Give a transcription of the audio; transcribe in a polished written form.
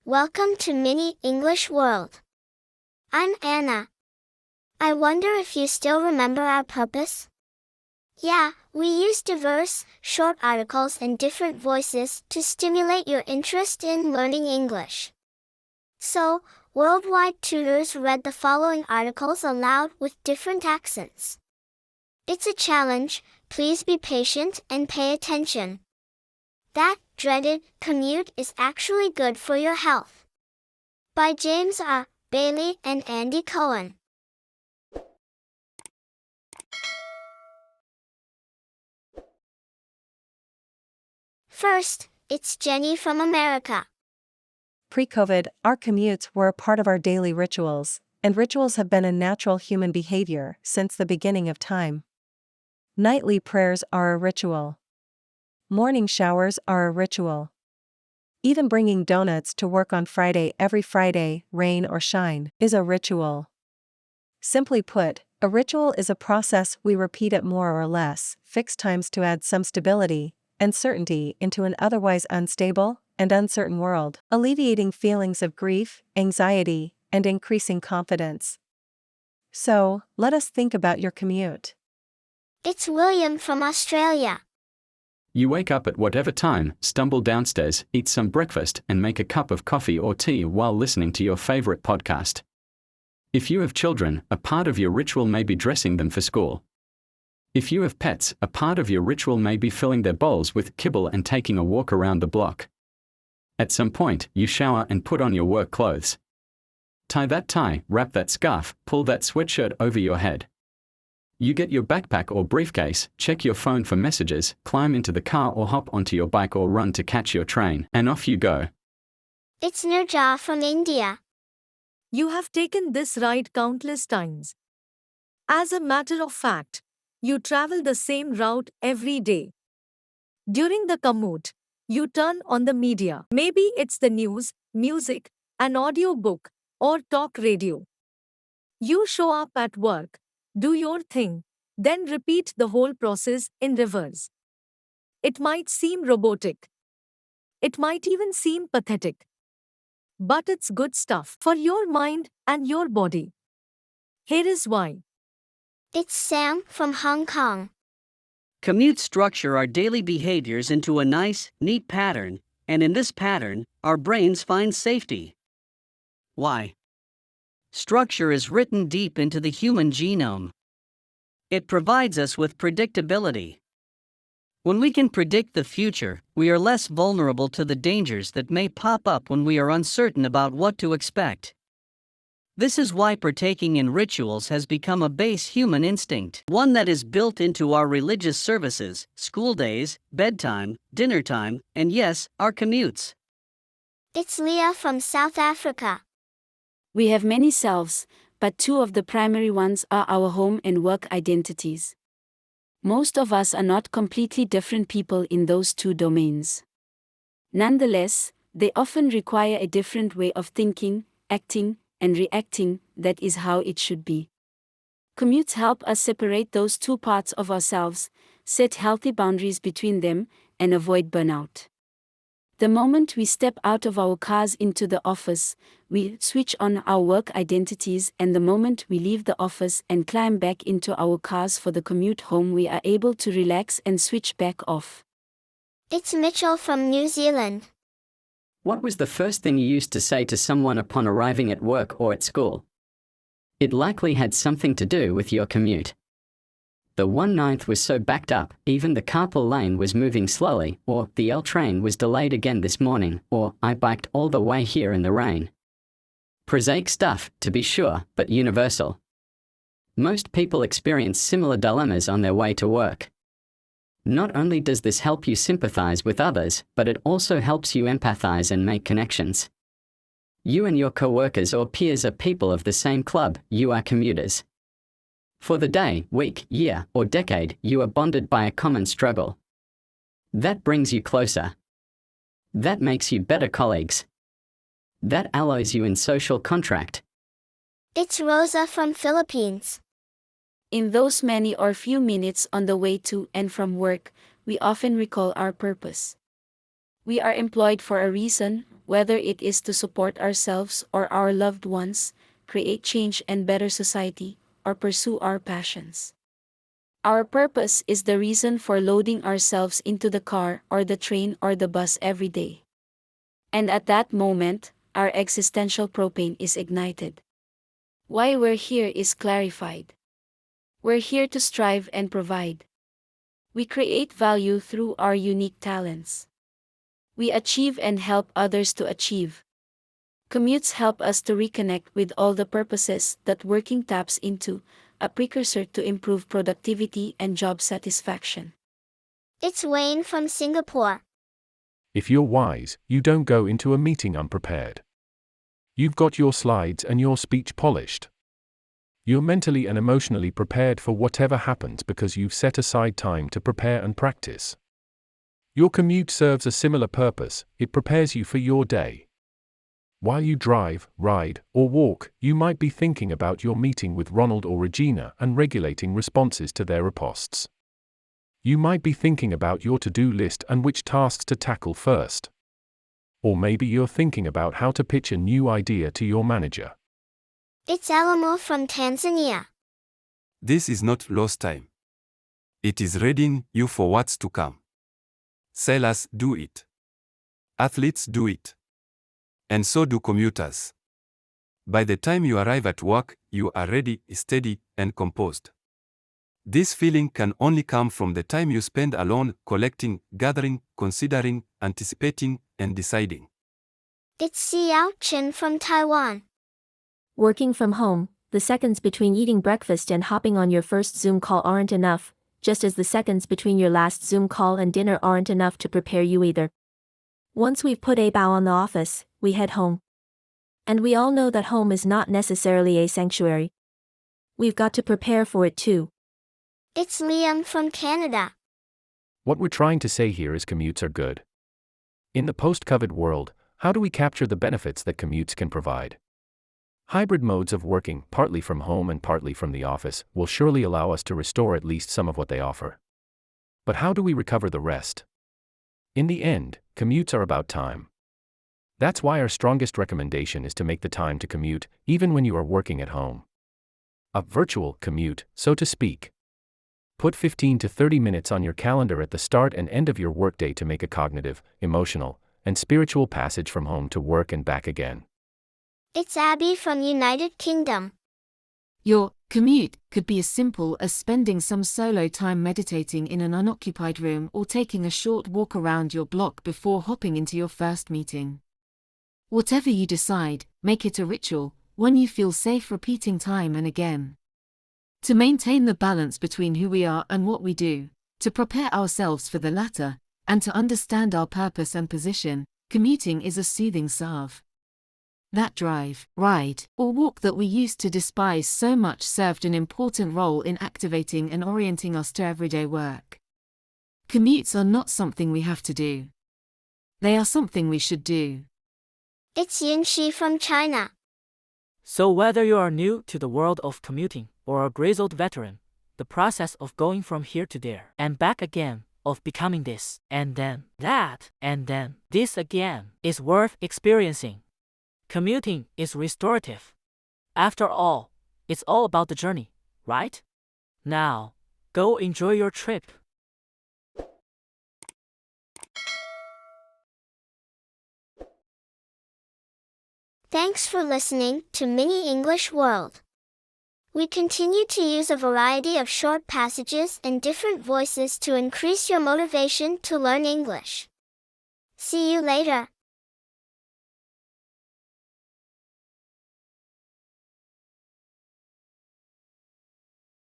Welcome to Mini English World. I'm Anna. I wonder if you still remember our purpose? Yeah, we use diverse, short articles and different voices to stimulate your interest in learning English. So, worldwide tutors read the following articles aloud with different accents. It's a challenge, please be patient and pay attention. That dreaded commute is actually good for your health. By James R. Bailey and Andy Cohen. First, it's Jenny from America. Pre-COVID, our commutes were a part of our daily rituals, and rituals have been a natural human behavior since the beginning of time. Nightly prayers are a ritual. Morning showers are a ritual. Even bringing donuts to work on Friday every Friday, rain or shine, is a ritual. Simply put, a ritual is a process we repeat at more or less fixed times to add some stability and certainty into an otherwise unstable and uncertain world, alleviating feelings of grief, anxiety, and increasing confidence. So, let us think about your commute. It's William from Australia. You wake up at whatever time, stumble downstairs, eat some breakfast, and make a cup of coffee or tea while listening to your favorite podcast. If you have children, a part of your ritual may be dressing them for school. If you have pets, a part of your ritual may be filling their bowls with kibble and taking a walk around the block. At some point, you shower and put on your work clothes. Tie that tie, wrap that scarf, pull that sweatshirt over your head. You get your backpack or briefcase, check your phone for messages, climb into the car or hop onto your bike or run to catch your train, and off you go. It's Nirja from India. You have taken this ride countless times. As a matter of fact, you travel the same route every day. During the commute, you turn on the media. Maybe it's the news, music, an audiobook, or talk radio. You show up at work, do your thing, then repeat the whole process in reverse. It might seem robotic. It might even seem pathetic. But it's good stuff for your mind and your body. Here is why. It's Sam from Hong Kong. Commutes structure our daily behaviors into a nice, neat pattern, and in this pattern, our brains find safety. Why? Structure is written deep into the human genome. It provides us with predictability. When we can predict the future, we are less vulnerable to the dangers that may pop up when we are uncertain about what to expect. This is why partaking in rituals has become a base human instinct, one that is built into our religious services, school days, bedtime, dinner time, and yes, our commutes. It's Leah from South Africa. We have many selves, but two of the primary ones are our home and work identities. Most of us are not completely different people in those two domains. Nonetheless, they often require a different way of thinking, acting, and reacting. That is how it should be. Commutes help us separate those two parts of ourselves, set healthy boundaries between them, and avoid burnout. The moment we step out of our cars into the office, we switch on our work identities, and the moment we leave the office and climb back into our cars for the commute home, we are able to relax and switch back off. It's Mitchell from New Zealand. What was the first thing you used to say to someone upon arriving at work or at school? It likely had something to do with your commute. The 1/9 was so backed up, even the carpool lane was moving slowly, or the L train was delayed again this morning, or I biked all the way here in the rain. Prosaic stuff, to be sure, but universal. Most people experience similar dilemmas on their way to work. Not only does this help you sympathize with others, but it also helps you empathize and make connections. You and your co-workers or peers are people of the same club, you are commuters. For the day, week, year, or decade, you are bonded by a common struggle. That brings you closer. That makes you better colleagues. That alloys you in social contract. It's Rosa from Philippines. In those many or few minutes on the way to and from work, we often recall our purpose. We are employed for a reason, whether it is to support ourselves or our loved ones, create change and better society, or pursue our passions. Our purpose is the reason for loading ourselves into the car or the train or the bus every day. And at that moment, our existential propane is ignited. Why we're here is clarified. We're here to strive and provide. We create value through our unique talents. We achieve and help others to achieve. Commutes help us to reconnect with all the purposes that working taps into, a precursor to improve productivity and job satisfaction. It's Wayne from Singapore. If you're wise, you don't go into a meeting unprepared. You've got your slides and your speech polished. You're mentally and emotionally prepared for whatever happens because you've set aside time to prepare and practice. Your commute serves a similar purpose, it prepares you for your day. While you drive, ride, or walk, you might be thinking about your meeting with Ronald or Regina and regulating responses to their riposts. You might be thinking about your to-do list and which tasks to tackle first. Or maybe you're thinking about how to pitch a new idea to your manager. It's Alamo from Tanzania. This is not lost time. It is readying you for what's to come. Sailors do it. Athletes do it. And so do commuters. By the time you arrive at work, you are ready, steady, and composed. This feeling can only come from the time you spend alone, collecting, gathering, considering, anticipating, and deciding. It's Xiao Chen from Taiwan. Working from home, the seconds between eating breakfast and hopping on your first Zoom call aren't enough, just as the seconds between your last Zoom call and dinner aren't enough to prepare you either. Once we've put a bow on the office, we head home. And we all know that home is not necessarily a sanctuary. We've got to prepare for it too. It's Liam from Canada. What we're trying to say here is commutes are good. In the post-COVID world, how do we capture the benefits that commutes can provide? Hybrid modes of working, partly from home and partly from the office, will surely allow us to restore at least some of what they offer. But how do we recover the rest? In the end, commutes are about time. That's why our strongest recommendation is to make the time to commute, even when you are working at home. A virtual commute, so to speak. Put 15 to 30 minutes on your calendar at the start and end of your workday to make a cognitive, emotional, and spiritual passage from home to work and back again. It's Abby from United Kingdom. Your commute could be as simple as spending some solo time meditating in an unoccupied room or taking a short walk around your block before hopping into your first meeting. Whatever you decide, make it a ritual, one you feel safe repeating time and again. To maintain the balance between who we are and what we do, to prepare ourselves for the latter, and to understand our purpose and position, commuting is a soothing salve. That drive, ride, or walk that we used to despise so much served an important role in activating and orienting us to everyday work. Commutes are not something we have to do. They are something we should do. It's Yinxi from China. So whether you are new to the world of commuting or a grizzled veteran, the process of going from here to there and back again, of becoming this and then that and then this again, is worth experiencing. Commuting is restorative. After all, it's all about the journey, right? Now, go enjoy your trip. Thanks for listening to Mini English World. We continue to use a variety of short passages and different voices to increase your motivation to learn English. See you later.